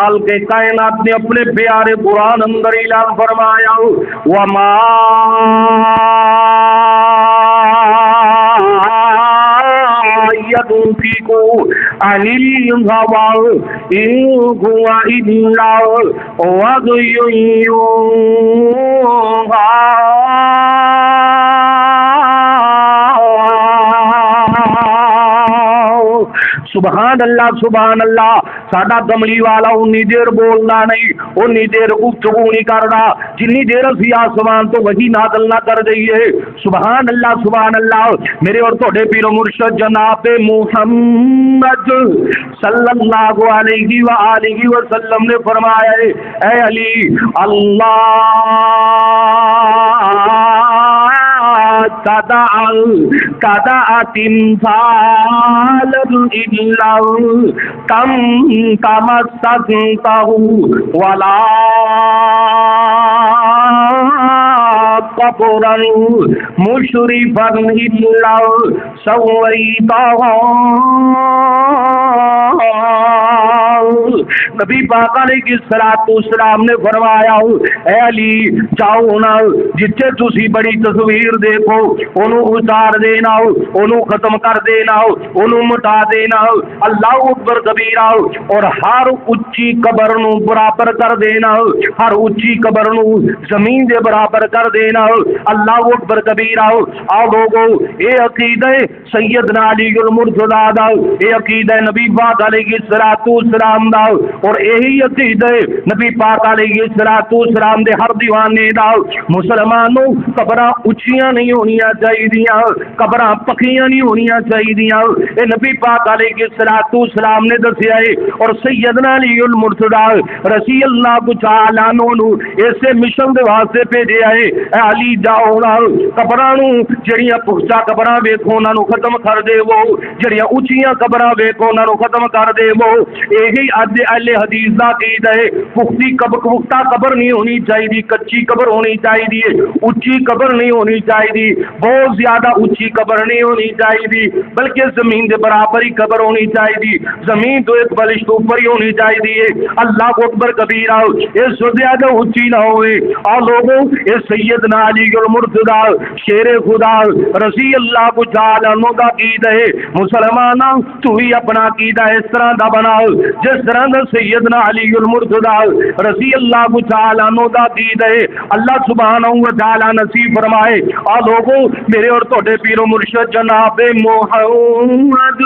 حال کے کائنات نے اپنے پیارے قرآن اندر اعلان فرمایا وما ينطق عن الهوى إن هو إلا وحي يوحى سبحان اللہ ساڈا کملی والا انی دیر بولنا نہیں انی دیر گفتگو نہیں کرنا جنی دیر اسی آسمان تو وہی نازل نہ کر دئیے سبحان اللہ میرے اور تھوڑے پیر و مرشد جناب محمد صلی اللہ علیہ وآلہ وسلم نے فرمایا اے علی اللہ کدع تمثال إلا كم تمسكته ولا قبرا مشرفا إلا سويته نبی پاک علیہ السلام نے فرمایا اے علی جاؤ نا جتھے تسی بڑی تصویر دیکھو انہوں اتار دینا انہوں ختم کر دینا انہوں مٹا دینا اللہ اکبر کبیرہ اور ہر اچھی قبر نو برابر کر دینا ہر اچھی قبر نو زمین دے برابر کر دینا اللہ اکبر کبیرہ آؤ لوگو اے عقیدہ سیدنا علی المرتضیٰ دا اے عقیدہ نبی پاک علیہ السلام دا اور یہی عقیدہ نبی پاک علیہ السلام دے ہر دیوانے دا مسلمانوں قبراں اچھیاں نہیں ہونیاں چاہیے قبراں پکیاں نہیں ہونیاں چاہیے اے نبی پاک علیہ السلام نے دسیا ہے اور سیدنا علی المرتضیٰ رضی اللہ تعالیٰ عنہ ایسے مشن دے واسطے بھیجیا ہے اے علی جاؤ نا قبراں نو جڑیاں پختہ قبراں ویکھو انہاں نو ختم کر دے وہ جڑیاں اونچیاں قبراں ویکھو انہاں نو ختم کر دے وہ یہی اج اہل حدیث دا عقیدہ ہے پختہ قبر نہیں ہونی چاہیے کچی قبر ہونی چاہیے اونچی قبر نہیں ہونی چاہیے بہت زیادہ اونچی قبر نہیں ہونی چاہیے بلکہ زمین دے برابر ہی قبر ہونی چاہیے زمین تو ایک بلش تو اوپر ہی ہونی چاہیے اللہ کو اکبر کبیرہ اس سے زیادہ اونچی نہ ہوئے اور لوگوں یہ سیدنا علی المرتضیٰ شیر خدا رضی اللہ کو تعالیٰ عنہ دا عقیدہ ہے مسلمانوں تو ہی اپنا عقیدہ اس طرح دا بناؤ جس طرح دا سیدنا علی المرتضیٰ رضی اللہ تعالیٰ عنہ دا عقیدہ ہے اللہ سبحانہ و تعالیٰ نصیب فرمائے اور لوگوں میرے اور توڑے پیر و مرشد جناب محمد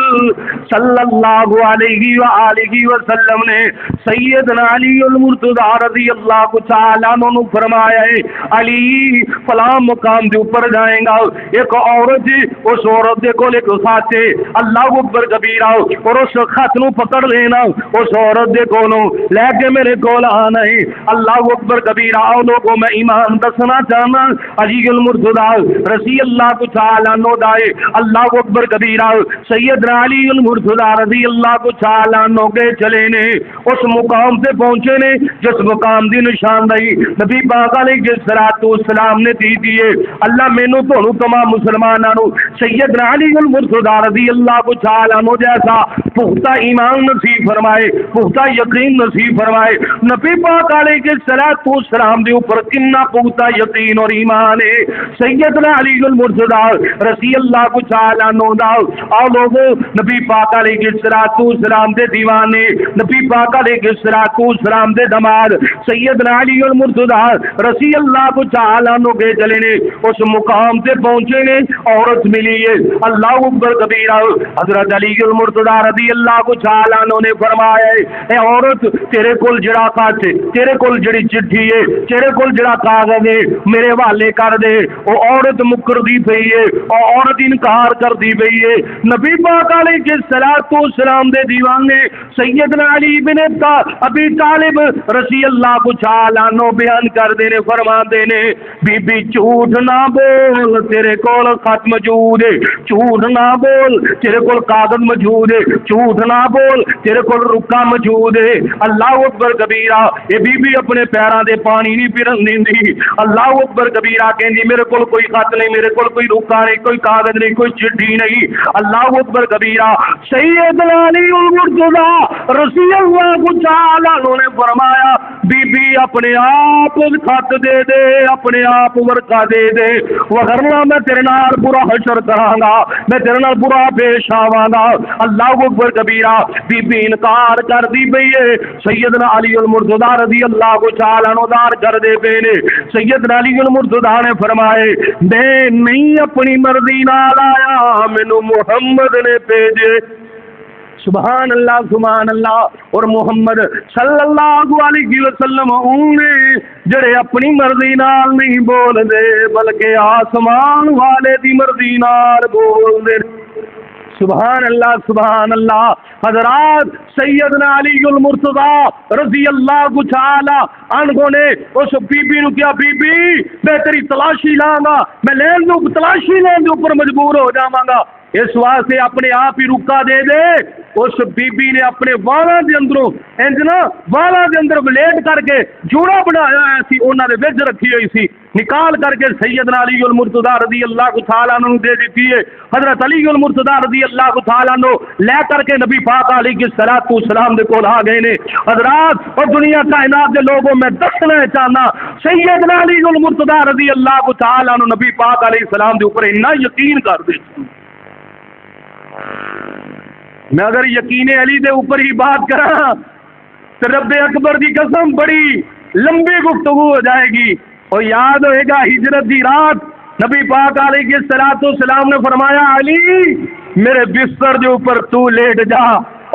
صلی اللہ علیہ وآلہ وسلم نے سیدنا علی المرتضیٰ رضی اللہ تعالیٰ عنہ فرمایا ہے علی فلاں مقام دے اوپر جائیں گا ایک عورت اس عورت دے کول ایک خط ہے اللہ اکبر کبیرہ اور اس خط نو پکڑ لینا اس عورت دے کولوں لے کے میرے کول آنا ہے اللہ اکبر کبیرہ آؤ لوگوں میں ایمان دسنا چاہنا علی المرتضیٰ رضی اللہ تعالیٰ عنہ دائے اللہ اکبر کبیرہ سیدنا علی المرتضیٰ رضی اللہ تعالیٰ عنہ کے چلے نے اس مقام سے پہنچے نے جس مقام دی نشاندہی نبی پاک علیہ السلام نے دی دیئے اللہ مینوں تانوں تمام مسلمانوں سیدنا علی المرتضیٰ رضی اللہ تعالیٰ عنہ جیسا پختہ ایمان نصیب فرمائے پختہ یقین نصیب فرمائے نبی پاک علیہ السلام دے اوپر کتنا پختہ یقین اور ایمان ہے سیدنا علی المرتضیٰ رضی اللہ تعالیٰ عنہ دا اور لوگوں نبی پاک علیہ السلام دے دیوانے نبی پاک علیہ السلام دے دماد سیدنا علی المرتضیٰ رضی اللہ تعالیٰ عنہ کے چلے نے اس مقام سے پہنچے نے عورت ملی ہے اللہ اکبر کبیرہ حضرت علی المرتضیٰ رضی اللہ تعالیٰ عنہ نے فرمایا ہے اے عورت تیرے کول جڑا خط ہے تیرے کول جڑی چٹھی ہے تیرے کول جڑا کاغذ ہے میرے حوالے کر دے وہ عورت مکر دی پئی ہے اور عورت انکار کر دی پئی ہے نبی پاک علیہ السلام دے دیوانے سیدنا علی بن ابی طالب رضی اللہ تعالیٰ عنہ بیان کر دینے فرما دینے بی بی جھوٹ نہ بول تیرے کول خط موجود ہے، جھوٹ نہ بول تیرے کول کاغذ موجود ہے، جھوٹ نہ بول تیرے کول رکا موجود ہے۔ اللہ اکبر کبیرہ، یہ بی بی اپنے پیراں دے پانی نہیں پھرن دیندی۔ اللہ اکبر کبیرہ کہندی میرے کول کوئی خط نہیں، میرے کول کوئی رکا نہیں، کوئی کاغذ نہیں، کوئی چٹھی نہیں۔ اللہ اکبر کبیرہ، سیدنا علی المرتضیٰ رضی اللہ تعالی عنہ نے فرمایا بی بی اپنے آپ خط دے دے، اپنے آپ ورقہ دے دے، وگرنہ میں تیرے نال برا حشر کراں گا، میں تیرے نال برا پیش آواں گا۔ اللہ اکبر کبیرہ، بی بی انکار کر دی پئی ہے۔ سیدنا علی المرتضیٰ رضی اللہ تعالی عنہ دار کر دے پے نے۔ سیدنا علی المرتضیٰ نے فرمائے میں نہیں اپنی مرضی نال آیا، مینوں محمد نے بھیجے۔ سبحان اللہ سبحان اللہ۔ اور محمد صلی اللہ علیہ وسلم اونے جڑے اپنی مرضی نال نہیں بول دے بلکہ آسمان والے دی مرضی نال بول دے۔ سبحان اللہ سبحان اللہ۔ حضرات سیدنا علی المرتضیٰ رضی اللہ تعالی عنہ نے اس بی بی نو کیا بی بی میں تیری تلاشی لاں گا، میں لین دو تلاشی لین دے اوپر مجبور ہو جاواں گا، اس واسطے اپنے آپ ہی رکا دے دے۔ اس بی بی نے اپنے والاں دے اندروں انج نا والاں دے اندر ولیٹ کر کے جوڑا بنایا ہوا سی، انہاں دے وچ رکھی ہوئی سی، نکال کر کے سیدنا علی المرتضیٰ رضی اللہ تعالیٰ عنہ دے دیتی ہے۔ حضرت علی المرتضیٰ رضی اللہ تعالیٰ عنہ لے کر کے نبی پاک علیہ الصلوۃ والسلام دے کول آ گئے نے۔ حضرات اور دنیا کائنات دے لوگوں میں دسنا چاہنا سیدنا علی المرتضیٰ رضی اللہ تعالیٰ عنہ نبی پاک علیہ السلام دے اوپر اتنا یقین کر دے۔ میں اگر یقین علی دے اوپر ہی بات کراں تو رب اکبر دی قسم بڑی لمبی گفتگو ہو جائے گی۔ اور یاد ہوئے گا ہجرت دی رات نبی پاک علیہ الصلوۃ والسلام نے فرمایا علی میرے بستر دے اوپر تو لیٹ جا،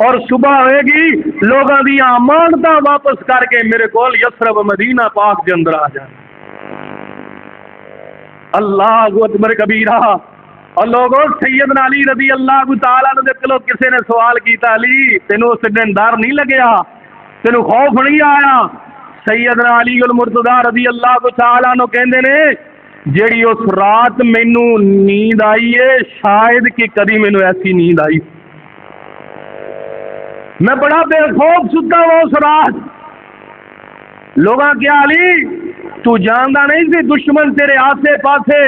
اور صبح ہوئے گی لوگاں دی امانتاں واپس کر کے میرے کول یثرب مدینہ پاک دے اندر آ جا۔ اللہ اکبر کبیرہ۔ اور لوگوں سیدنا علی رضی اللہ تعالیٰ عنہ دے کولوں کسے نے سوال کیتا علی تینوں اس دن ڈر نہیں لگیا، تینوں خوف نہیں آیا؟ سیدنا علی المرتضیٰ رضی اللہ تعالیٰ عنہ کہندے نے جیڑی اس رات مینوں نیند آئی ہے شاید کہ کدی مینوں ایسی نیند آئی، میں بڑا بے خوف ستا ہوں اس رات۔ لوگاں کیا علی تو جاندا نہیں سی دشمن تیرے آسے پاسے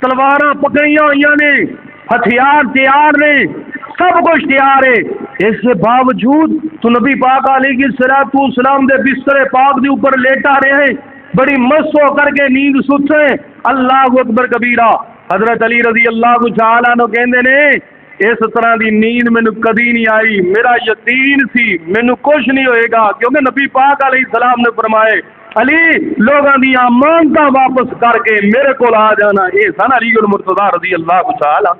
تلواراں پکڑیاں ہوئی نے، ہتھیار تیار نے، سب کچھ تیار ہے، اس کے باوجود تو نبی پاک علیہ الصلوۃ والسلام دے بستر پاک دے اوپر لیٹا رہے ہیں، بڑی مست ہو کر کے نیند ستے۔ اللہ اکبر کبیرہ۔ حضرت علی رضی اللہ تعالیٰ عنہ کہندے نے اس طرح دی نیند مینوں کدی نہیں آئی، میرا یقین سی مینوں کچھ نہیں ہوئے گا، کیونکہ نبی پاک علیہ السلام نے فرمائے علی لوگاں دی امانتاں واپس کر کے میرے کول آ جانا۔ اے سن علی المرتضیٰ رضی اللہ تعالی۔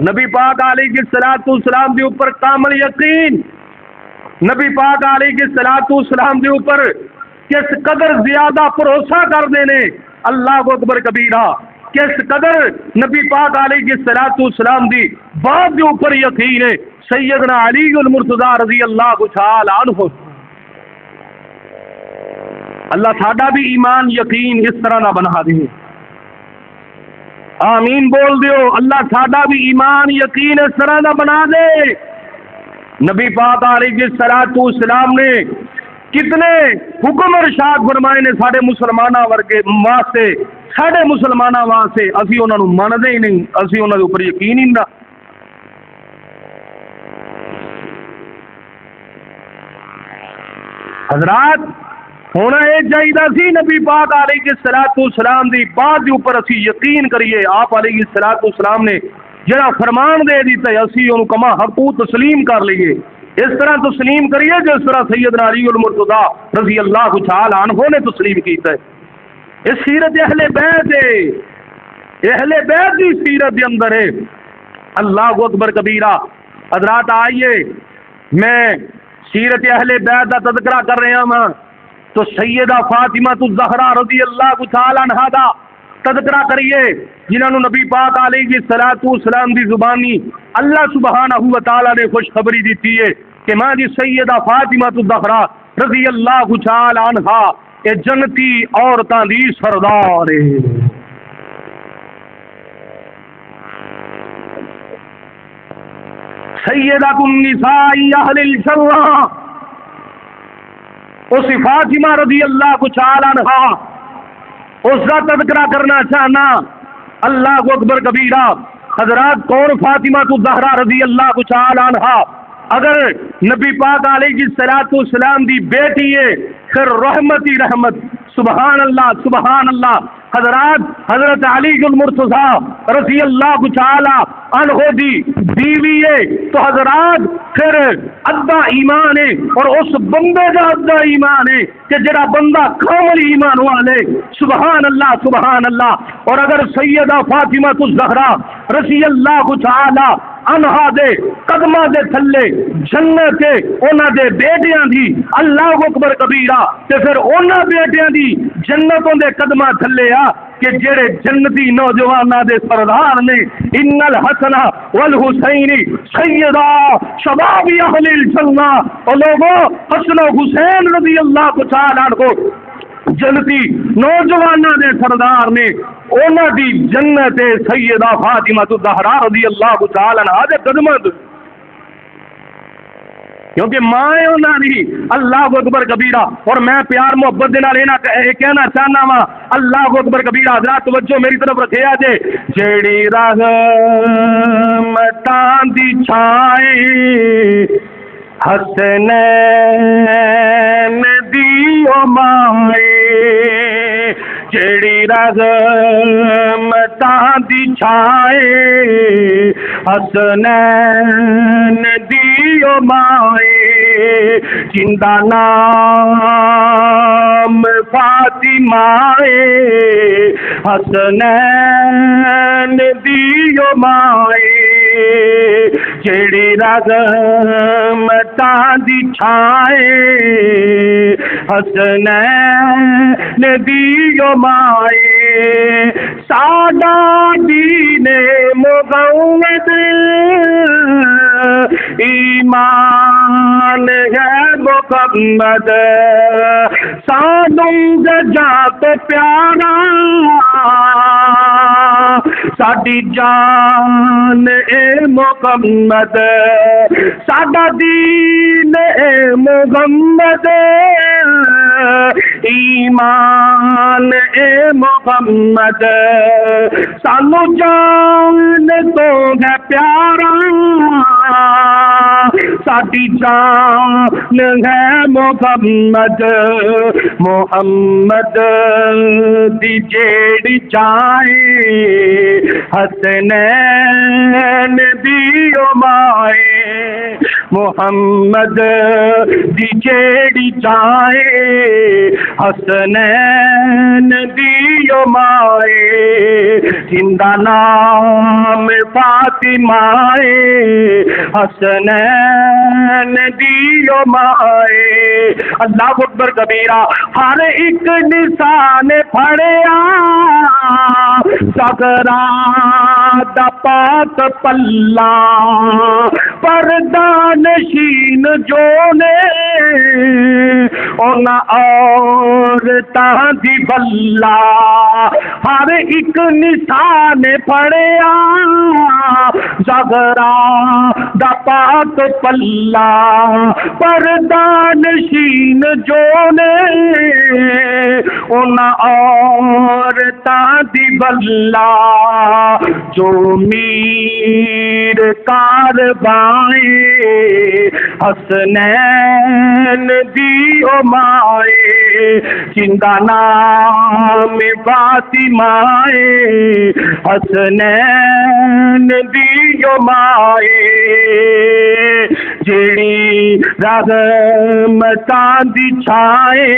نبی پاک علیہ الصلوۃ والسلام دے اوپر کامل یقین، نبی پاک علیہ الصلوۃ والسلام دے اوپر کس قدر زیادہ بھروسہ کردے نے۔ اللہ اکبر کبیرہ۔ کس قدر نبی پاک علیہ الصلوۃ والسلام دی بات دے اوپر یقین ہے سیدنا علی المرتضیٰ رضی اللہ تعالی عنہ۔ اللہ ساڈا بھی ایمان یقین اس طرح نہ بنا دے، آمین بول دیو۔ اللہ ساڈا بھی ایمان یقین اس طرح نہ بنا دے۔ نبی پاک علیہ الصلوۃ والسلام نے کتنے حکم ارشاد فرمائے نے ساڈے مسلماناں ورگے واسطے، ساڈے مسلماناں واسطے، اسی انہاں نوں مندے ہی نہیں، اسی انہاں دے اوپر یقین ہی نہیں۔ حضرات ہونا یہ چاہیے سی نبی پاک علیہ الصلوۃ والسلام دی بات دے اوپر اسی یقین کریے۔ آپ علیہ الصلوۃ والسلام نے جڑا فرمان دے دیتا ہے اسی انہوں کما حقوق تسلیم کر لیے، اس طرح تسلیم کریے جس طرح سیدنا علی المرتضیٰ رضی اللہ تعالی عنہ نے تسلیم کیتا ہے۔ اس سیرت اہل بیت ہے، اہل بیت کی سیرت کے اندر ہے۔ اللہ اکبر کبیرہ۔ حضرات آئیے میں سیرت اہل بیت کا تذکرہ کر رہا ہوں تو سیدہ فاطمہ الزہرا رضی اللہ تعالی عنہا دا تذکرہ کریے جنہوں نبی پاک علیہ الصلوۃ والسلام دی زبانی اللہ سبحانہ و تعالی نے خوشخبری دیتی ہے کہ ماں جی سیدہ فاطمہ الزہرا رضی اللہ تعالی عنہا اے جنتی عورتاں دی سردار ہے۔ سیدۃ النساء اہل الجنہ، اس فاطمہ رضی اللہ تعالی عنہا، اس کا تذکرہ کرنا چاہنا۔ اللہ اکبر کبیرہ۔ حضرات کون فاطمہ الزہرا رضی اللہ تعالی عنہا؟ اگر نبی پاک علیہ الصلوۃ والسلام دی بیٹی ہے پھر رحمت ہی رحمت، سبحان اللہ سبحان اللہ۔ حضرات حضرت علی المرتضی رضی اللہ تعالی عنہ دی بیوی ہے تو حضرات پھر ادھا ایمان ہے، اور اس بندے کا ادھا ایمان ہے کہ جڑا بندہ کامل ایمان والے، سبحان اللہ سبحان اللہ۔ اور اگر سیدہ فاطمہ الزہرا رضی اللہ تعالی عنہا دے قدمہ دے تھلے جنت ہے انہاں دے بیٹیاں دی، اللہ اکبر کبیرہ، تے پھر انہاں بیٹیاں دی جنتوں دے قدمہ تھلے آ کہ جڑے جنتی نوجواناں دے سردار نے، ان الحسن والحسین سیدا شباب اہل الجنہ۔ اور لوگوں حسن و حسین رضی اللہ تعالی عنہ جنتی نوجواناں دے سردار نے، انہاں دی جنت سیدہ فاطمہ الزہرا رضی اللہ تعالی عنہا دے قدماں، کیونکہ ماں ہے انہاں دی، اللہ اکبر کبیرہ۔ اور میں پیار محبت دے نال کہنا چاہنا وا، اللہ اکبر کبیرہ۔ حضرات توجہ میری طرف رکھے آ جے، جیڑی رحمتاں دی چھائے حسنین دیو مائے، جیڑی رحمتاں دی چھائے حسنین دیو مائے، جندہ نام فاطمہ حسنین دیو مائے، جیڑی رحمتاں دی چھائے حسنین دیو مائے، سادہ دین مغوّد ایمان ہے محمد، سانوں جات پیارا ساڈی جان اے محمد، ساڈا دین اے محمد، ایمان اے محمد، سانو جان تو ہے پیارا ساڈی جان ہے محمد، محمد دی جیڑی چائے حسنین دیو مائے، محمد دی جیڑی چائے حسنین دیو مائے، جندہ نام فاطمہ حسنین دیو مائے۔ اللہ اکبر کبیرہ۔ ہر ایک نشان پھڑیا سگرا دا پاک پلہ، پردہ نشین جو نے اونا عورتاں دی بلا، ہر ایک نشان پھڑیا سگرا دا پاک پلہ، پردہ نشین جو نے اونا عورتاں دی بلا، جو میر کاروائے حسنین دیو مائے، جندہ نام فاطمہ حسنین دیو مائے، جیڑی رحمتاں دی چھائے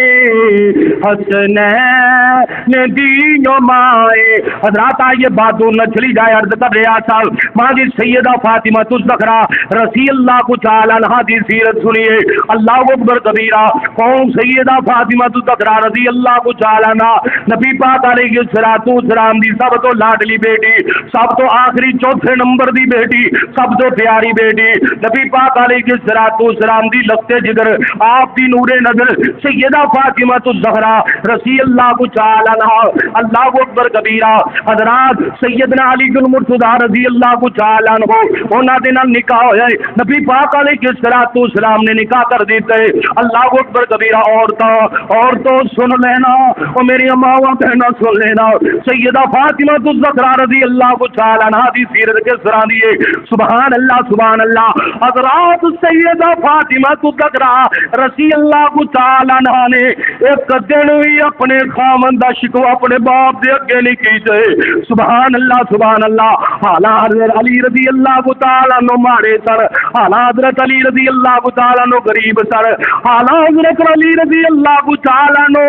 حسنین دیو مائے۔ حضرات آئیے باتوں نہ چلی جائے، عرض کر رہا تھا ماجی سیدہ فاطمہ الزہرا رضی اللہ تعالی عنہا دی سیرت سنیے۔ اللہ اکبر کبیرہ۔ کون سیدہ فاطمہ الزہرا رضی اللہ تعالی عنہا؟ نبی پاک علیہ الصلوۃ والسلام دی سب تو لاڈلی بیٹی، سب تو آخری چوتھے نمبر دی بیٹی، سب تو پیاری بیٹی، نبی پاک علیہ علیہ السلام دی لخت جگر آپ دی نور نظر سیدہ فاطمہ الزہرا رضی اللہ تعالی عنہا اللہ اکبر کبیرہ حضرات سیدنا علی المرتضی رضی اللہ تعالی عنہ انہاں دے نال نکاح ہویا ہے نبی پاک علیہ السلام نے نکاح کر دیتا ہے اللہ اکبر کبیرہ عورتوں سن لینا اور میری اماں کہنا سن لینا سیدہ فاطمہ الزہرا رضی اللہ تعالی عنہا دی سیرت کے سرا دیے سبحان اللہ حضرات سیدہ فاطمہ الزہرا رضی اللہ تعالی عنہا نے ایک دن بھی اپنے خامن دا شکوہ اپنے باپ دے اگے نہیں کیتے سبحان اللہ حالات علی رضی اللہ تعالی عنہ ماڑے سر حالات حضرت علی رضی اللہ تعالی عنہ غریب سر حالات حضرت علی رضی اللہ تعالی عنہ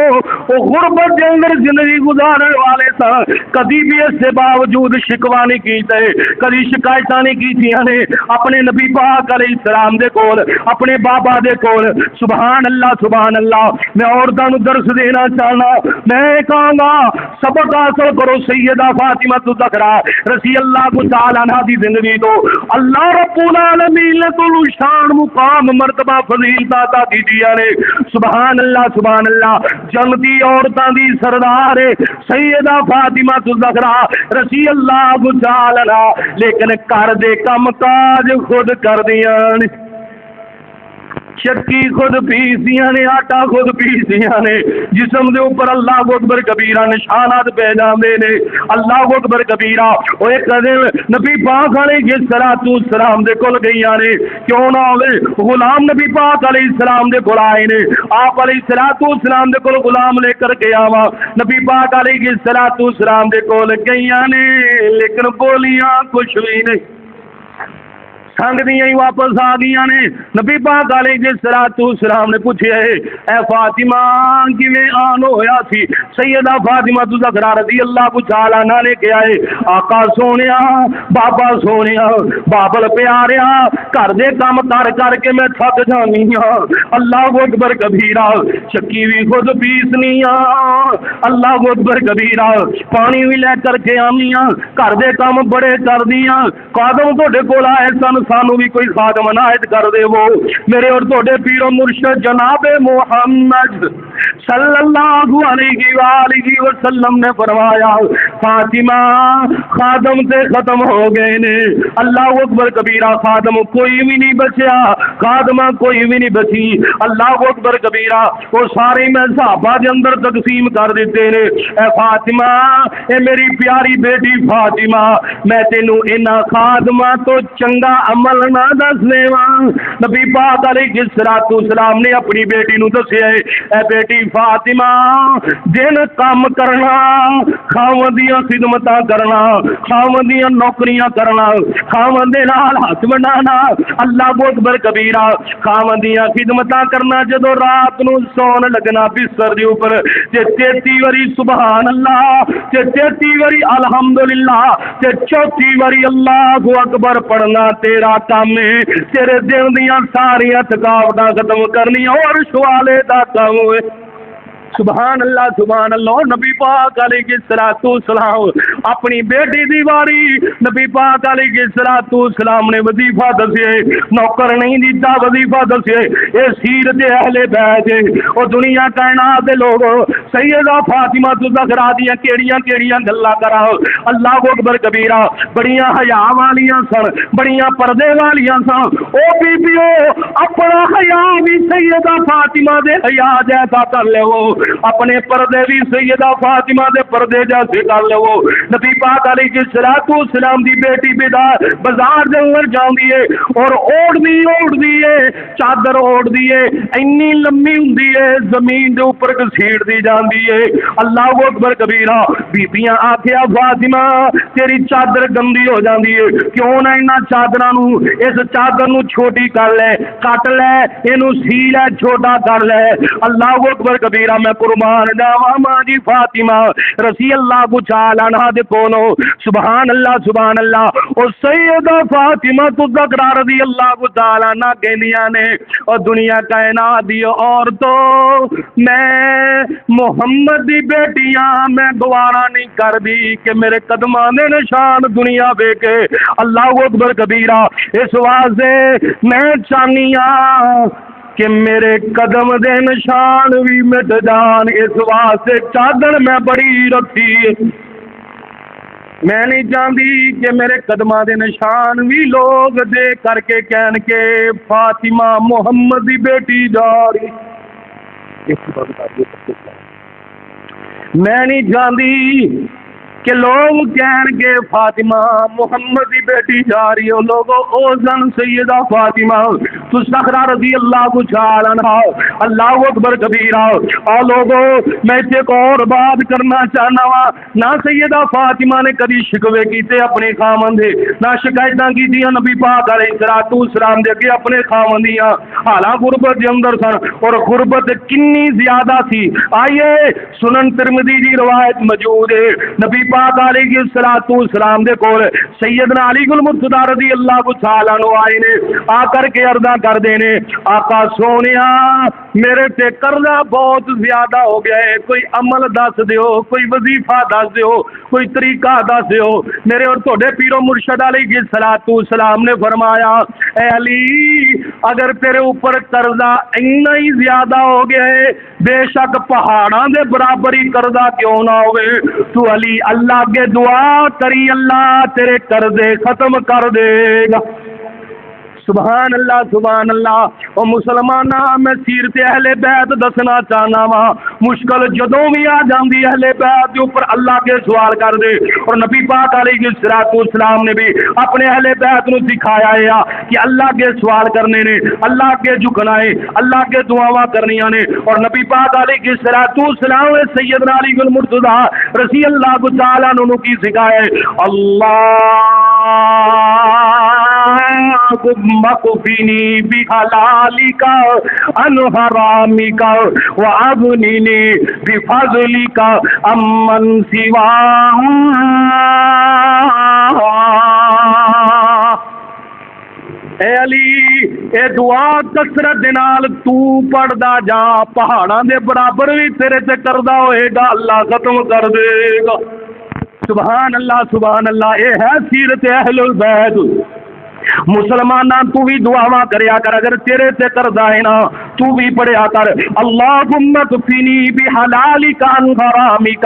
غربت دے اندر زندگی گزارنے والے سر کبھی بھی اس سے باوجود شکوہ نہیں کیتے کبھی شکایتاں نہیں کیتیاں نے اپنے نبی پاک علیہ السلام دے کول اپنے بابا دے کول سبحان اللہ میں عورتاں نو درس دینا چاہنا میں کہاں گا سبق حاصل کرو سیدہ فاطمہ الزہرا رضی اللہ تعالی عنہا دی زندگی تو اللہ رب العالمین نے تو شان مقام مرتبہ فضیلت عطا کیتیاں نے سبحان اللہ جنتی عورتاں دی سردار سیدہ فاطمہ الزہرا رضی اللہ تعالی عنہا لیکن کر دے کم کاج خود کر دیاں نے چکی خود پیسیاں نے آٹا خود پیسیاں نے جسم دے اوپر اللہ اکبر کبیرہ نشانات پہ جاندے نے اللہ اکبر کبیرہ او ایک دن نبی پاک علیہ السلام دے کول گئیاں نے کیوں نہ ہوئے غلام نبی پاک علیہ السلام دے کول آئے نے آپ علیہ السلام دے کول غلام لے کر کے آوا نبی پاک علیہ السلام دے کول گئیاں نے لیکن بولیاں کچھ بھی نہیں سنگ دیاں ہی واپس آ گئی نے نبی پاک علیہ السلام نے پوچھا ہے اے فاطمہ کیویں آن ہویا سی سیدہ فاطمہ الزہرا رضی اللہ تعالی عنہا نے کہا ہے آقا سونیا بابا سونیا بابل پیاریا گھر دے کام کر کے میں تھک جانی ہاں اللہ اکبر کبیرہ چکی بھی خود پیسنی ہاں اللہ اکبر کبیرہ پانی بھی لے کر کے آنی ہاں گھر دے کام بڑے کر دیاں قادم تہاڈے کول آئے سن سانو بھی کوئی خادم عنایت کر دے وہ میرے اور تہاڈے پیر و مرشد جناب محمد صلی اللہ علیہ وآلہ وسلم نے فرمایا فاطمہ خادم سے ختم ہو گئے نے اللہ اکبر کبیرہ خادم کوئی بھی نہیں بچیا خادمہ کوئی بھی نہیں بچی اللہ اکبر کبیرہ وہ سارے میں صحابہ دے اندر تقسیم کر دیتے نے اے فاطمہ اے میری پیاری بیٹی فاطمہ میں تینوں انہاں خادمہ تو چنگا عمل نہ دس دیواں نبی پاک علیہ السلام نے اپنی بیٹی نو دسیا اے بیٹی فاطمہ دن کام کرنا خاوند دیاں خدمتاں کرنا خاوند دیاں نوکریاں کرنا خاوند دے نال ہاتھ بنانا اللہ اکبر کبیرہ خاوند دیاں خدمتاں کرنا جدو رات نو سون لگنا بستر دے اوپر تے 33 واری سبحان اللہ تے 33 واری الحمدللہ تے 34 واری اللہ اکبر پڑھنا تیرا کام ہے تیرے دل دیاں ساریاں تھکاوٹاں ختم کرنی اور سوالے دا کام ہے سبحان اللہ نبی پاک علیہ السلام اپنی بیٹی دی واری نبی پاک علیہ السلام نے وظیفہ دسے نوکر نہیں دیتا وظیفہ دسے اے سیرت اہل بیت او دنیا کائنات دے لوگ سیدہ فاطمہ الزہرا دیاں کیڑیاں گلاں کرا اللہ اکبر کبیرہ بڑیاں حیا والیاں سن بڑیاں پردے والیاں سن او بیبیو اپنا حیا بھی سیدہ فاطمہ دے حیا جیسا کر لے وہ اپنے پردے بھی سیدہ فاطمہ دے پردے جیسے کر لو نبی پاک علیہ السلام دی بیٹی بازار دے اندر جاندی ہے اور اوڑ دی ہے چادر اوڑ دی ہے اتنی لمبی ہوندی ہے زمین دے اوپر گھسیڑ دی جاندی ہے اللہ اکبر کبیرہ بیبیاں آکھیا فاطمہ تیری چادر گندی ہو جاندی ہے کیوں نہ انہاں چادراں نو اس چادر نو چھوٹی کر لے کٹ لے اینو سی لے چھوٹا کر لے اللہ اکبر کبیرہ میں قربان جاواں ماں جی فاطمہ رضی اللہ تعالی عنہا دے کولوں سبحان اللہ او سیدہ فاطمہ الزہرا رضی اللہ تعالی عنہا کہندیاں نے او دنیا کائنات دی عورتوں میں محمد دی بیٹیاں میں گوارا نہیں کر دی کہ میرے قدماں دے نشان دنیا ویکھے اللہ اکبر کبیرہ اس واسطے میں چاہنیاں کہ میرے قدم دے نشان بھی مٹ جان اس واسطے چادر میں بڑی رکھی میں نہیں چاہتی کہ میرے قدماں دے نشان بھی لوگ دے کر کے کہن کے فاطمہ محمد دی بیٹی جا رہی میں نہیں چاہتی کہ لوگ کہن کے فاطمہ محمد دی بیٹی جا رہی ہو لوگوں او زن سیدہ فاطمہ تو زہرا رضی اللہ تعالی عنہا اللہ اکبر کبیرہ او لوگوں میں ایک اور بات کرنا چاہنا وا نہ سیدہ فاطمہ نے کبھی شکوے کیتے اپنے خاوند دے نہ شکایتاں کیتیاں نبی پاک علیہ الصلوۃ والسلام دے کہ اپنے خاوند دیاں حالاں غربت دے اندر سن اور غربت کنی زیادہ تھی آئیے سنن ترمذی دی روایت موجود ہے نبی پاک علیہ الصلوۃ والسلام دے کول سیدنا علی المرتضی رضی اللہ تعالی عنہ آئے نے آ کر کے عرض کر دینے آقا سونیا میرے تے قرضہ بہت زیادہ ہو گیا ہے کوئی عمل دس دیو کوئی وظیفہ دس دیو کوئی طریقہ دس دیو میرے اور تھوڑے پیر و مرشد علیہ الصلوۃ والسلام نے فرمایا اے علی اگر تیرے اوپر قرضہ اتنا ہی زیادہ ہو گیا ہے بے شک پہاڑاں دے برابر ہی قرضہ کیوں نہ ہوئے تو علی اللہ کے دعا کری اللہ تیرے قرضے ختم کر دے گا سبحان اللہ او مسلمانہ میں سیرت اہل بیت دسنا چاہنا وا مشکل جدوں بھی آ جاندی اہل بیت دے اوپر اللہ کے سوال کر دے اور نبی پاک علیہ الصلوۃ والسلام نے بھی اپنے اہل بیت نو سکھایا ہے کہ اللہ کے سوال کرنے نے اللہ کے جھکنا ہے اللہ کے دعاواں کرنیاں نے اور نبی پاک علیہ الصلوۃ والسلام نے سیدنا علی المرتضی رضی اللہ تعالی عنہ کی سکھایا ہے اللہ مکفینی بحلالک عن حرامک واغننی بفضلک عمن سواک اے علی اے دعا کثرت دے نال تو پڑھدا جا پہاڑاں دے برابر بھی تیرے تے کردا ہوئے گا اللہ ختم کر دے گا سبحان اللہ اے ہے سیرت اہل البیت مسلماناں تو بھی دعاواں کریا کر اگر تیرے تے قرضہ ہے نا تو بھی پڑھیا کر اللہم اکفنی بحلالک عن حرامک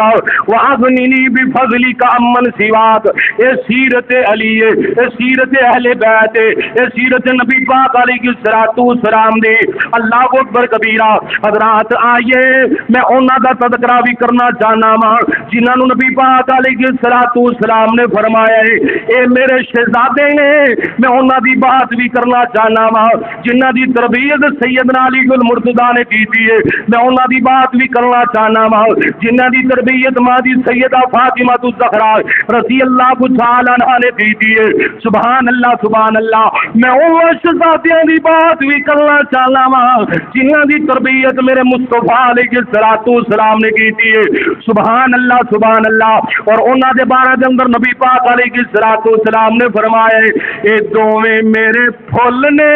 واغننی بفضلک عمن سواک اے سیرت علی اے سیرت اہل بیت اے سیرت نبی پاک علیہ الصلوۃ والسلام دے اللہ اکبر کبیرہ حضرات آئیے میں انہاں دا تذکرہ بھی کرنا چاہنا وا جنہاں نو نبی پاک علیہ الصلوۃ والسلام نے فرمایا ہے اے میرے شہزادے نے میں انہاں دی بات بھی کرنا چاہنا وا جنہاں دی تربیت سیدنا علی المرتضی نے کی ہے میں انہاں دی بات بھی کرنا چاہنا وا جنہاں دی تربیت ماں دی سیدہ فاطمہ الزہرا رضی اللہ تعالی عنہا نے کی ہے سبحان اللہ میں ان شہزادیاں دی بات بھی کرنا چاہنا وا جنہاں دی تربیت میرے مصطفیٰ علیہ الصلوۃ والسلام نے کی ہے سبحان اللہ اور انہاں دے بارے دے اندر نبی پاک علیہ الصلوۃ والسلام نے فرمایا ہے اے دوویں میرے پھل نے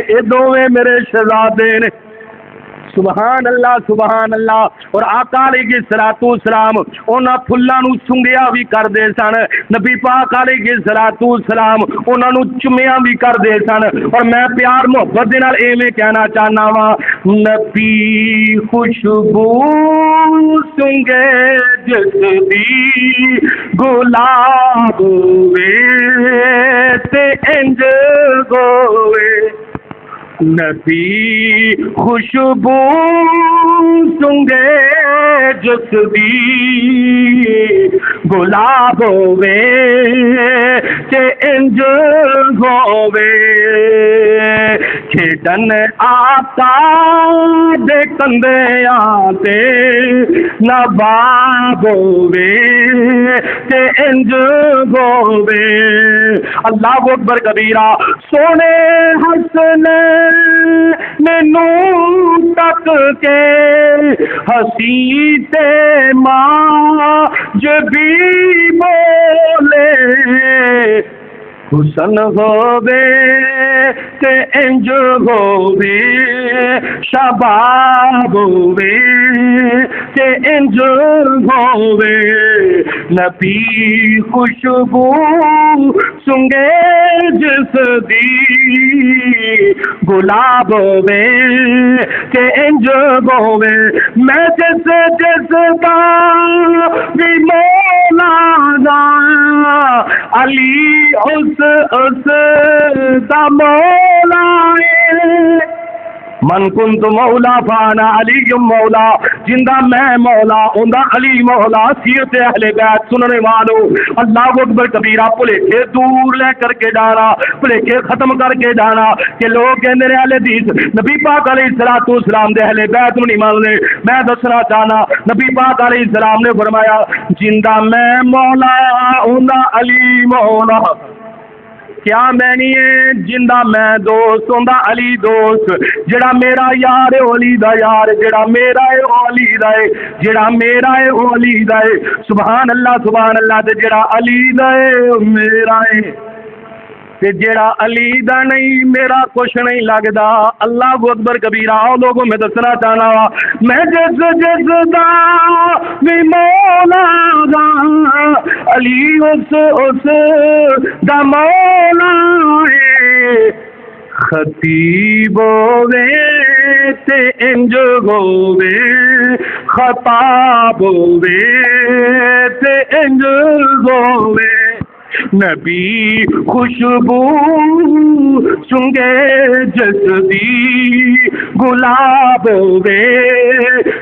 اے دوویں میرے شہزادے نے سبحان اللہ اور آقا علیہ الصلوۃ والسلام انہاں پھلاں نو سنگیا بھی کردے سن نبی پاک علیہ الصلوۃ والسلام انہاں نو چومیا بھی کردے سن اور میں پیار محبت دے نال ایویں کہنا چاہنا وا نبی خوشبو سنگے جس دی گلاب ہوئے تے انج ہوئے نبی خوشبو سنگے جس دی گلاب ہوئے کہ انج ہوئے کھیڈن آقا دے کندے آتے نباب ہوئے کہ انج ہوئے اللہ اکبر کبیرہ سونے حسن مینوں تک تک کے ہنسی تے ماں بھی بولے حسن ہووے تے انج ہووے شباب ہووے تے انج ہووے نبی خوشبو سنگے جس دی گلاب ہووے تے انج ہووے میں جس دا بھی مولا دا علی اس دا مولا ہے من کنت مولا فانا علی مولا جندہ میں مولا اندہ علی مولا سیرت اہل بیت سننے والو اللہ اکبر کبیرہ پلیکے دور لے کر کے جانا پلیکے ختم کر کے جانا کہ لوگ کہنے رہے اہل حدیث نبی پاک علیہ السلام دے اہل بیت نہیں مان لے میں دسنا چاہنا نبی پاک علیہ السلام نے فرمایا جندہ میں مولا اندہ علی مولا کیا میں نہیں ہے جندہ میں دوست ہوندا علی دوست جڑا میرا یار ہے علی دا یار جڑا میرا ہے علی دا ہے جڑا میرا ہے علی دا ہے سبحان اللہ تے جڑا علی دا ہے میرا ہے تے جڑا علی دا نہیں میرا کچھ نہیں لگدا اللہ اکبر کبیرہ آؤ لوگوں میں دسنا چاہنا میں جس دا بھی مولا دا علی اس دا مولا ہے خطیب ہووے تے انج ہووے خطاب ہووے تے انج ہووے نبی خوشبو سنگے جس دی گلاب ہووے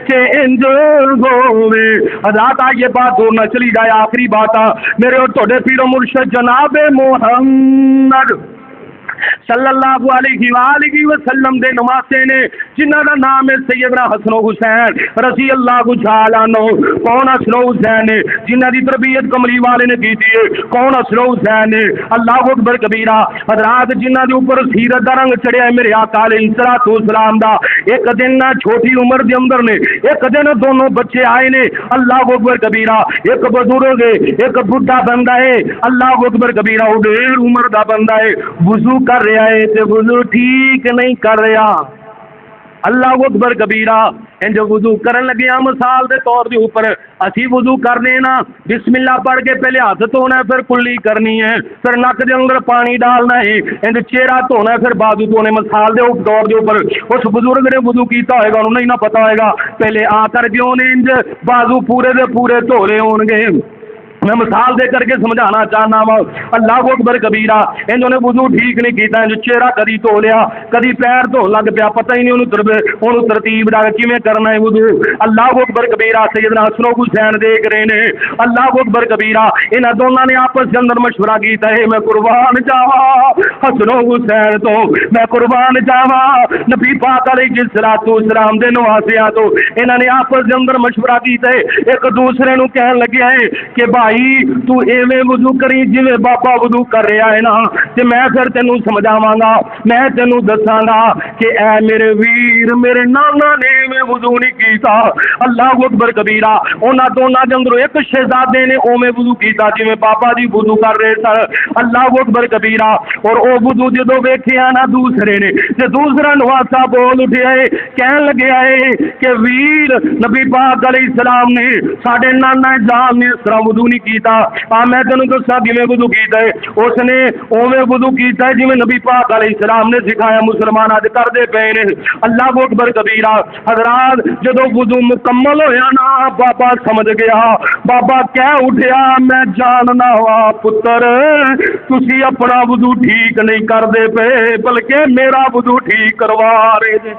کہ انج ہووے حضرات یہ بات دور نہ چلی جائے آخری بات میرے اور توڑے پیر و مرشد جناب محمد صلی اللہ علیہ وآلہ وسلم دے نواسے نے جنہاں دا نام ہے سیدنا حسن و حسین رضی اللہ تعالی عنہ کون حسن و حسین نے جنہاں دی تربیت کملی والے نے کی تھی کون حسن و حسین نے اللہ اکبر کبیرہ حضرات جنہاں دے اوپر سیرت دا رنگ چڑھیا ہے میرے آقا علیہ السلام دا ایک دن نہ چھوٹی عمر دے اندر نے ایک دن دونوں بچے آئے نے اللہ اکبر کبیرہ ایک بزرگ ہے ایک بڈھا بندہ ہے اللہ اکبر کبیرہ وہ ڈیر عمر دا بندہ ہے وضو کر رہا ہے تے وضو ٹھیک نہیں کر رہا اللہ اکبر کبیرہ ان جو وضو کرن لگے مثال دے طور دے اوپر اسی وضو کرنے نا بسم اللہ پڑھ کے پہلے ہاتھ دھونا ہے پھر کلی کرنی ہے پھر نک دے اندر پانی ڈالنا ہے ان چہرہ دھونا ہے پھر بازو دھونے مثال دے طور دے اوپر اس بزرگ نے وضو کیتا ہوئے گا انہوں نہیں نہ پتا ہوئے گا پہلے آ کر کے انہیں انج بازو پورے دے پورے دھولے ہون گے میں مثال دے کر کے سمجھانا چاہنا ہوں اللہ اکبر کبیرہ انہوں نے وضو ٹھیک نہیں کیتا جو چہرہ کدی دھو لیا کدی پیر دھو لگ پیا پتہ ہی نہیں انہوں ترتیب ڈال کیویں کرنا ہے وضو اللہ اکبر کبیرہ سیدنا حسن و حسین دیکھ رہے نے اللہ اکبر کبیرہ انہاں دونوں نے آپس کے اندر مشورہ کیتا ہے میں قربان جاواں حسن و حسین تو میں قربان جاواں نبی پاک علیہ السلام دے نواسیاں تو انہاں نے آپس کے اندر مشورہ کیتا ہے ایک دوسرے نو کہن لگیا ہے کہ بھائی تو ایویں وضو کری جویں بابا وضو کر رہا ہے نا تے میں پھر تینوں سمجھاواں گا میں تینوں دساں گا کہ اے میرے ویر میرے نانا نے ایویں وضو نہیں کیتا اللہ اکبر کبیرہ انہاں دونوں دے اندر ایک شہزادے نے اوویں وضو کیتا جویں بابا جی وضو کر رہے سن اللہ اکبر کبیرہ اور او وضو جدوں ویکھیا نا دوسرے نے تے دوسرا نواسا بول اٹھیا ہے کہن لگیا ہے کہ ویر نبی پاک علیہ السلام نے ساڈے نانا جان نے اس طرح وضو نہیں کیتا میں تینوں دساں کیویں وضو کیتا ہے اس نے اوویں وضو کیتا ہے جویں نبی پاک علیہ السلام نے سکھایا مسلمان اج کردے پئے نے اللہ اکبر کبیرہ حضرات جدوں وضو مکمل ہویا نا بابا سمجھ گیا بابا کہہ اٹھیا میں جاننا وا پتر تسی اپنا وضو ٹھیک نہیں کردے پئے بلکہ میرا وضو ٹھیک کروا رہے جے